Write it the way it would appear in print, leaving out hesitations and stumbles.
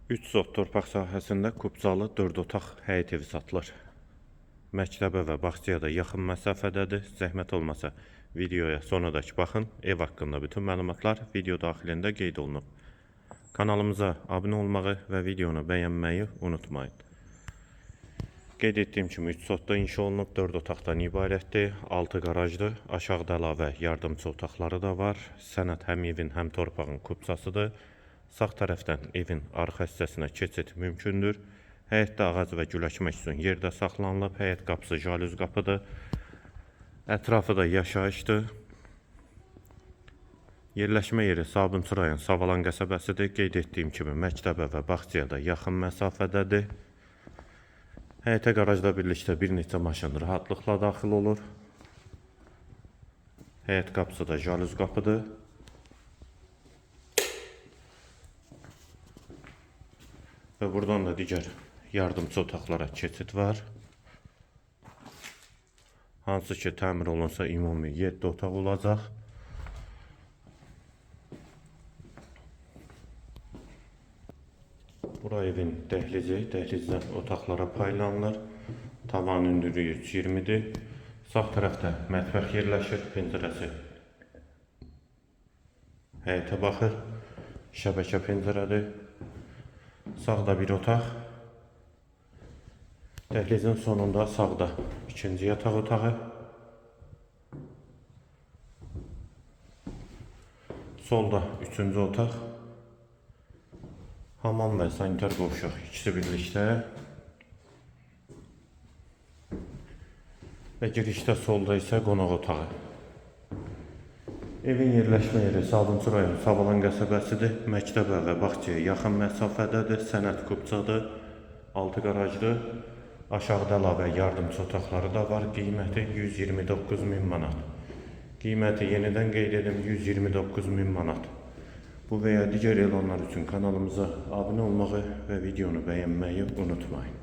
3 sot torpaq sahəsində kubzalı 4 otaq həyət evi satılır. Məktəbə və bağçaya da yaxın məsafədədir. Zəhmət olmasa videoya sonradakı baxın. Ev haqqında bütün məlumatlar video daxilində qeyd olunub. Kanalımıza abunə olmağı və videonu bəyənməyi unutmayın. Qeyd etdiyim kimi 3 sotda inşa olunub, 4 otaqdan ibarətdir. 6 qarajdır. Aşağıda əlavə yardımçı otaqları da var. Sənəd həm evin, həm torpağın kubzasıdır. Sağ tərəfdən evin arxa hissəsinə keçid mümkündür. Həyətdə ağac və gül əkmək üçün yerdə saxlanılıb. Həyət qapısı jalüz qapıdır. Ətrafı da yaşayışdır. Yerləşmə yeri Sabunçu rayon Savalan qəsəbəsidir. Qeyd etdiyim kimi məktəbə və bağçaya da yaxın məsafədədir. Həyətə qarajla birlikdə bir neçə maşın rahatlıqla daxil olur. Həyət qapısı da jalüz qapıdır. Və buradan da digər yardımçı otaqlara keçid var. Hansı ki təmir olunsa ümumi 7 otaq olacaq. Bura evin dəhlizi, dəhlizdən otaqlara paylanılır. Tavan hündürlüyü 320-dir. Sağ tərəfdə mətbəx yerləşir, pəncərəsi həyətə baxır. Şəbəkə pəncərədir. Sağda bir otaq. Dəhlizin sonunda sağda ikinci yataq otağı. Solda üçüncü otaq. Hamam və sanitar qovşaq ikisi birlikdə. Və girişdə solda isə qonaq otağı. Evin yerləşmə yeri Sabunçu rayon Savalan qəsəbəsidir. Məktəbə və bağçaya yaxın məsafədədir. Sənəd kubzadır. 6 qarajdır. Aşağıda əlavə yardımçı otaqları da var. Qiyməti 129.000 manat. Qiyməti yenidən qeyd edim 129.000 manat. Bu və ya digər elanlar üçün kanalımıza abunə olmağı və videonu bəyənməyi unutmayın.